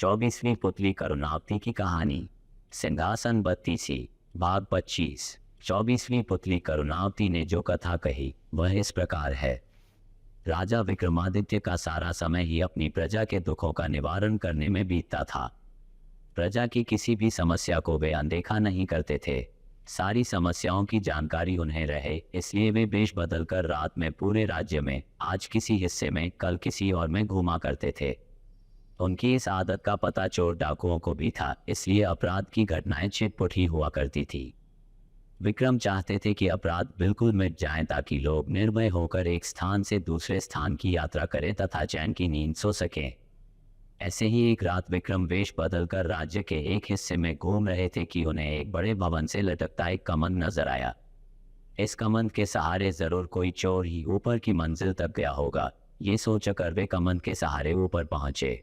24वीं पुतली करुणावती की कहानी सिंहासन बत्तीसी भाग 25। 24वीं पुतली करुणावती ने जो कथा कही वह इस प्रकार है। राजा विक्रमादित्य का सारा समय ही अपनी प्रजा के दुखों का निवारण करने में बीतता था। प्रजा की किसी भी समस्या को वे अनदेखा नहीं करते थे। सारी समस्याओं की जानकारी उन्हें रहे, इसलिए वे वेश बदलकर रात में पूरे राज्य में, आज किसी हिस्से में कल किसी और में घूमा करते थे। उनकी इस आदत का पता चोर डाकुओं को भी था, इसलिए अपराध की घटनाएं छिटपुट हुआ करती थी। विक्रम चाहते थे कि अपराध बिल्कुल मिट जाएं ताकि लोग निर्भय होकर एक स्थान से दूसरे स्थान की यात्रा करें तथा चैन की नींद सो सकें। ऐसे ही एक रात विक्रम वेश बदलकर राज्य के एक हिस्से में घूम रहे थे कि उन्हें एक बड़े भवन से लटकता एक कमंद नजर आया। इस कमंद के सहारे जरूर कोई चोर ही ऊपर की मंजिल तक गया होगा। ये सोचकर वे कमंद के सहारे ऊपर पहुंचे।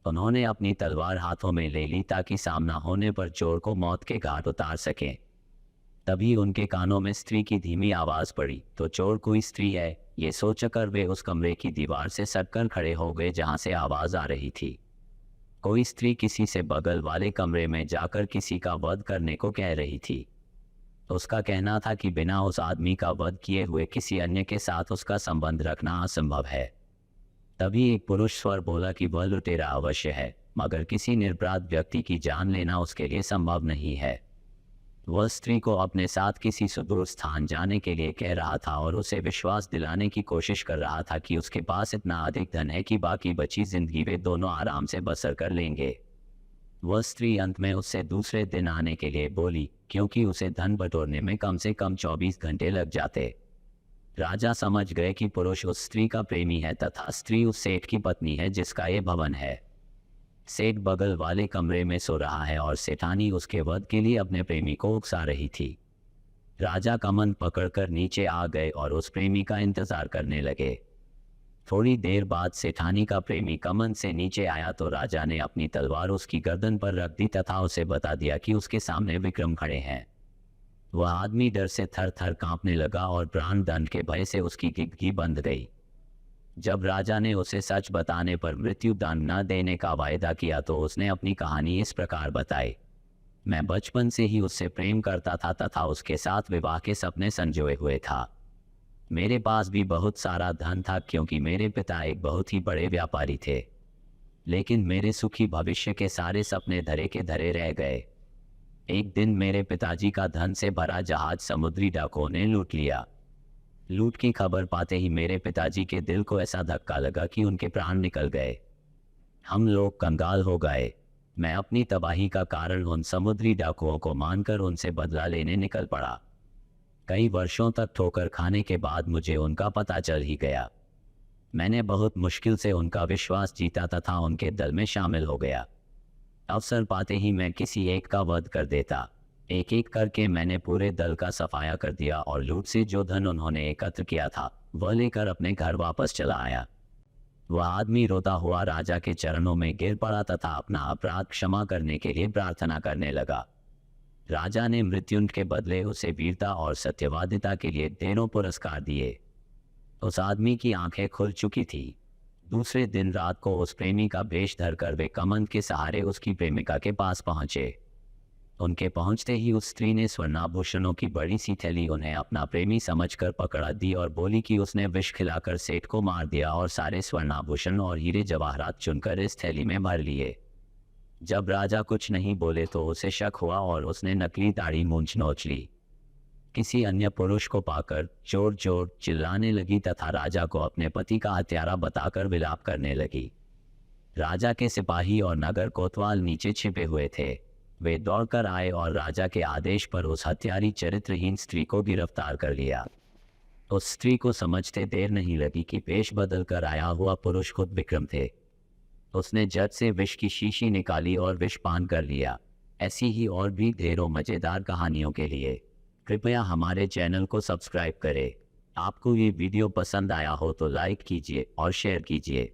उन्होंने अपनी तलवार हाथों में ले ली ताकि सामना होने पर चोर को मौत के घाट उतार सकें। तभी उनके कानों में स्त्री की धीमी आवाज पड़ी तो चोर कोई स्त्री है, ये सोचकर वे उस कमरे की दीवार से सटकर खड़े हो गए जहां से आवाज आ रही थी। कोई स्त्री किसी से बगल वाले कमरे में जाकर किसी का वध करने को कह रही थी। उसका कहना था कि बिना उस आदमी का वध किए हुए किसी अन्य के साथ उसका संबंध रखना असंभव है। तभी एक पुरुष स्वर बोला कि वह लुटेरा अवश्य है, मगर किसी निर्पराध व्यक्ति की जान लेना उसके लिए संभव नहीं है। वह स्त्री को अपने साथ किसी सुदूर स्थान जाने के लिए कह रहा था और उसे विश्वास दिलाने की कोशिश कर रहा था कि उसके पास इतना अधिक धन है कि बाकी बची जिंदगी वे दोनों आराम से बसर कर लेंगे। वह स्त्री अंत में उससे दूसरे दिन आने के लिए बोली, क्योंकि उसे धन बटोरने में कम से कम 24 घंटे लग जाते। राजा समझ गए कि पुरुष उस स्त्री का प्रेमी है तथा स्त्री उस सेठ की पत्नी है जिसका ये भवन है। सेठ बगल वाले कमरे में सो रहा है और सेठानी उसके वध के लिए अपने प्रेमी को उकसा रही थी। राजा कमंद पकड़कर नीचे आ गए और उस प्रेमी का इंतजार करने लगे। थोड़ी देर बाद सेठानी का प्रेमी कमंद से नीचे आया तो राजा ने अपनी तलवार उसकी गर्दन पर रख दी तथा उसे बता दिया कि उसके सामने विक्रम खड़े हैं। वह आदमी डर से थर थर कांपने लगा और प्राण दंड के भय से उसकी गिड़गी बंद गई। जब राजा ने उसे सच बताने पर मृत्यु दंड न देने का वायदा किया तो उसने अपनी कहानी इस प्रकार बताई। मैं बचपन से ही उससे प्रेम करता था तथा उसके साथ विवाह के सपने संजोए हुए था। मेरे पास भी बहुत सारा धन था क्योंकि मेरे पिता एक बहुत ही बड़े व्यापारी थे, लेकिन मेरे सुखी भविष्य के सारे सपने धरे के धरे रह गए। एक दिन मेरे पिताजी का धन से भरा जहाज समुद्री डाकुओं ने लूट लिया। लूट की खबर पाते ही मेरे पिताजी के दिल को ऐसा धक्का लगा कि उनके प्राण निकल गए। हम लोग कंगाल हो गए। मैं अपनी तबाही का कारण उन समुद्री डाकुओं को मानकर उनसे बदला लेने निकल पड़ा। कई वर्षों तक ठोकर खाने के बाद मुझे उनका पता चल ही गया। मैंने बहुत मुश्किल से उनका विश्वास जीता तथा उनके दल में शामिल हो गया। अवसर पाते ही मैं किसी एक का वध कर देता। एक एक करके मैंने पूरे दल का सफाया कर दिया और लूट से जो धन उन्होंने एकत्र किया था वह लेकर अपने घर वापस चला आया। वह आदमी रोता हुआ राजा के चरणों में गिर पड़ा तथा अपना अपराध क्षमा करने के लिए प्रार्थना करने लगा। राजा ने मृत्युंज के बदले उसे वीरता और सत्यवादिता के लिए ढेरों पुरस्कार दिए। उस आदमी की आंखें खुल चुकी थी। दूसरे दिन रात को उस प्रेमी का भेष धरकर वे कमंद के सहारे उसकी प्रेमिका के पास पहुंचे। उनके पहुंचते ही उस स्त्री ने स्वर्णाभूषणों की बड़ी सी थैली उन्हें अपना प्रेमी समझकर पकड़ा दी और बोली कि उसने विष खिलाकर सेठ को मार दिया और सारे स्वर्णाभूषण और हीरे जवाहरात चुनकर इस थैली में भर लिए। जब राजा कुछ नहीं बोले तो उसे शक हुआ और उसने नकली दाढ़ी मूंछ नोच ली। किसी अन्य पुरुष को पाकर जोर जोर चिल्लाने लगी तथा राजा को अपने पति का हत्यारा बताकर विलाप करने लगी। राजा के सिपाही और नगर कोतवाल नीचे छिपे हुए थे। वे दौड़कर आए और राजा के आदेश पर उस हत्यारी चरित्रहीन स्त्री को गिरफ्तार कर लिया। उस स्त्री को समझते देर नहीं लगी कि पेश बदल कर आया हुआ पुरुष खुद विक्रम थे। उसने झट से विष की शीशी निकाली और विष पान कर लिया। ऐसी ही और भी ढेरों मजेदार कहानियों के लिए कृपया हमारे चैनल को सब्सक्राइब करें। आपको ये वीडियो पसंद आया हो तो लाइक कीजिए और शेयर कीजिए।